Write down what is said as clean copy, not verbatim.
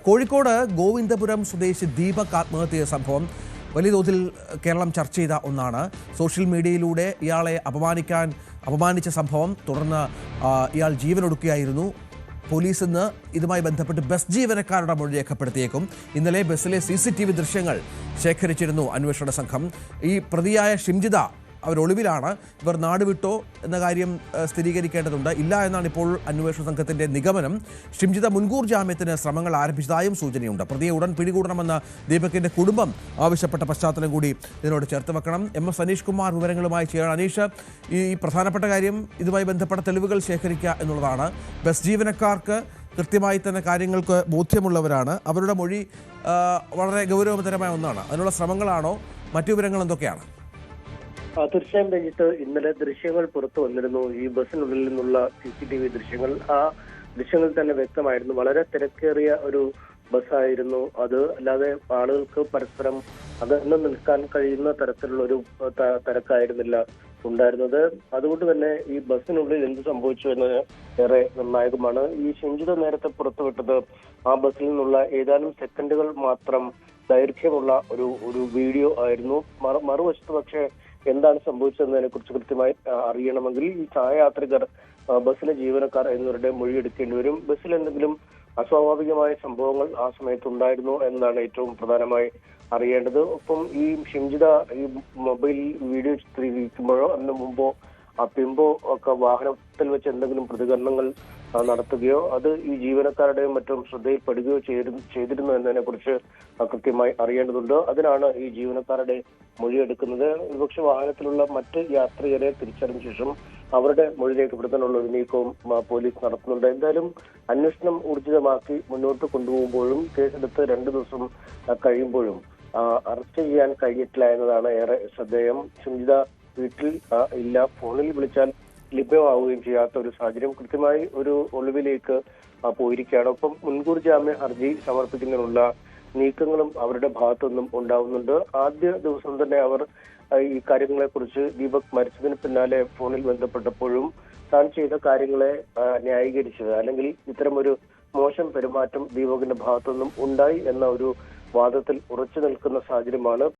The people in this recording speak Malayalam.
കോഴിക്കോട് ഗോവിന്ദപുരം സ്വദേശി ദീപക് ആത്മഹത്യ സംഭവം വലിയ തോതിൽ കേരളം ചർച്ച ചെയ്ത ഒന്നാണ്. സോഷ്യൽ മീഡിയയിലൂടെ ഇയാളെ അപമാനിച്ച സംഭവം തുടർന്ന് ഇയാൾ ജീവനൊടുക്കുകയായിരുന്നു. പോലീസ് ഇന്ന് ഇതുമായി ബന്ധപ്പെട്ട് ബസ് ജീവനക്കാരുടെ മൊഴി രേഖപ്പെടുത്തിയേക്കും. ഇന്നലെ ബസ്സിലെ CCTV ദൃശ്യങ്ങൾ ശേഖരിച്ചിരുന്നു അന്വേഷണ സംഘം. ഈ പ്രതിയായ ഷിംജിത അവരൊളിവിലാണ്. ഇവർ നാടുവിട്ടോ എന്ന കാര്യം സ്ഥിരീകരിക്കേണ്ടതുണ്ട്. ഇല്ല എന്നാണ് ഇപ്പോൾ അന്വേഷണ സംഘത്തിന്റെ നിഗമനം. ഷിംജിത മുൻകൂർ ജാമ്യത്തിന് ശ്രമങ്ങൾ ആരംഭിച്ചതായും സൂചനയുണ്ട്. പ്രതിയെ ഉടൻ പിടികൂടണമെന്ന് ദീപകിന്റെ കുടുംബം ആവശ്യപ്പെട്ട പശ്ചാത്തലം കൂടി ഇതിനോട് ചേർത്ത് വെക്കണം. MS അനീഷ് കുമാർ വിവരങ്ങളുമായി ചെയ്യണം. അനീഷ്, ഈ പ്രധാനപ്പെട്ട കാര്യം ഇതുമായി ബന്ധപ്പെട്ട തെളിവുകൾ ശേഖരിക്കുക എന്നുള്ളതാണ്. ബസ് ജീവനക്കാർക്ക് കൃത്യമായി തന്നെ കാര്യങ്ങൾക്ക് ബോധ്യമുള്ളവരാണ്. അവരുടെ മൊഴി വളരെ ഗൗരവതരമായ ഒന്നാണ്. അതിനുള്ള ശ്രമങ്ങളാണോ? മറ്റു വിവരങ്ങൾ എന്തൊക്കെയാണ്? തീർച്ചയായും രഞ്ജിത്ത്, ഇന്നലെ ദൃശ്യങ്ങൾ പുറത്തു വന്നിരുന്നു. ഈ ബസ്സിനുള്ളിൽ നിന്നുള്ള CCTV ദൃശ്യങ്ങൾ. ആ ദൃശ്യങ്ങൾ തന്നെ വ്യക്തമായിരുന്നു. വളരെ തിരക്കേറിയ ഒരു ബസ്സായിരുന്നു അത്. അല്ലാതെ ആളുകൾക്ക് പരസ്പരം അകന്നു നിൽക്കാൻ കഴിയുന്ന തരത്തിലുള്ള ഒരു തിരക്കായിരുന്നില്ല ഉണ്ടായിരുന്നത്. അതുകൊണ്ട് തന്നെ ഈ ബസ്സിനുള്ളിൽ എന്ത് സംഭവിച്ചു എന്നത് ഏറെ നിർണായകമാണ്. ഈ ഷിംജിത നേരത്തെ പുറത്തുവിട്ടത് ആ ബസ്സിൽ നിന്നുള്ള ഏതാനും സെക്കൻഡുകൾ മാത്രം ദൈർഘ്യമുള്ള ഒരു വീഡിയോ ആയിരുന്നു. മറുവശത്ത് പക്ഷേ എന്താണ് സംഭവിച്ചതെന്നതിനെ കുറിച്ച് കൃത്യമായി അറിയണമെങ്കിൽ ഈ ഛായായാത്രികർ, ബസ്സിലെ ജീവനക്കാർ എന്നിവരുടെ മൊഴിയെടുക്കേണ്ടി വരും. ബസ്സിൽ എന്തെങ്കിലും അസ്വാഭാവികമായ സംഭവങ്ങൾ ആ സമയത്ത് ഉണ്ടായിരുന്നു എന്നതാണ് ഏറ്റവും പ്രധാനമായി അറിയേണ്ടത്. ഒപ്പം ഈ ഷിംജിത ഈ മൊബൈൽ വീഡിയോ ചിത്രീകരിക്കുമ്പോഴോ അതിന് മുമ്പോ പിമ്പോ ഒക്കെ വാഹനത്തിൽ വെച്ച് എന്തെങ്കിലും പ്രതികരണങ്ങൾ നടത്തുകയോ അത് ഈ ജീവനക്കാരുടെയും മറ്റും ശ്രദ്ധയിൽപ്പെടുകയോ ചെയ്തിരുന്നു എന്നതിനെ കുറിച്ച് കൃത്യമായി അറിയേണ്ടതുണ്ട്. അതിനാണ് ഈ ജീവനക്കാരുടെ മൊഴിയെടുക്കുന്നത്. ഒരുപക്ഷെ വാഹനത്തിലുള്ള മറ്റ് യാത്രികരെ തിരിച്ചറിഞ്ഞ ശേഷം അവരുടെ മൊഴി രേഖപ്പെടുത്താനുള്ള ഒരു നീക്കവും പോലീസ് നടത്തുന്നുണ്ട്. എന്തായാലും അന്വേഷണം ഊർജിതമാക്കി മുന്നോട്ട് കൊണ്ടുപോകുമ്പോഴും കേസെടുത്ത് 2 ദിവസം കഴിയുമ്പോഴും അറസ്റ്റ് ചെയ്യാൻ കഴിഞ്ഞിട്ടില്ല എന്നതാണ് ഏറെ ശ്രദ്ധേയം. ഷിംജിത വീട്ടിൽ ഇല്ല, ഫോണിൽ വിളിച്ചാൽ ലഭ്യമാവുകയും ചെയ്യാത്ത ഒരു സാഹചര്യം. കൃത്യമായി ഒരു ഒളിവിലേക്ക് പോയിരിക്കുകയാണ്. ഒപ്പം മുൻകൂർ ജാമ്യ ഹർജി സമർപ്പിക്കുന്നതിനുള്ള നീക്കങ്ങളും അവരുടെ ഭാഗത്തുനിന്നും ഉണ്ടാവുന്നുണ്ട്. ആദ്യ ദിവസം തന്നെ അവർ ഈ കാര്യങ്ങളെ കുറിച്ച് ദീപക് മരിച്ചതിന് പിന്നാലെ ഫോണിൽ ബന്ധപ്പെട്ടപ്പോഴും താൻ ചെയ്ത കാര്യങ്ങളെ ന്യായീകരിച്ചത്, അല്ലെങ്കിൽ ഇത്തരമൊരു മോശം പെരുമാറ്റം ദീപകിന്റെ ഭാഗത്തുനിന്നും ഉണ്ടായി എന്ന ഒരു വാദത്തിൽ ഉറച്ചു നിൽക്കുന്ന സാഹചര്യമാണ്.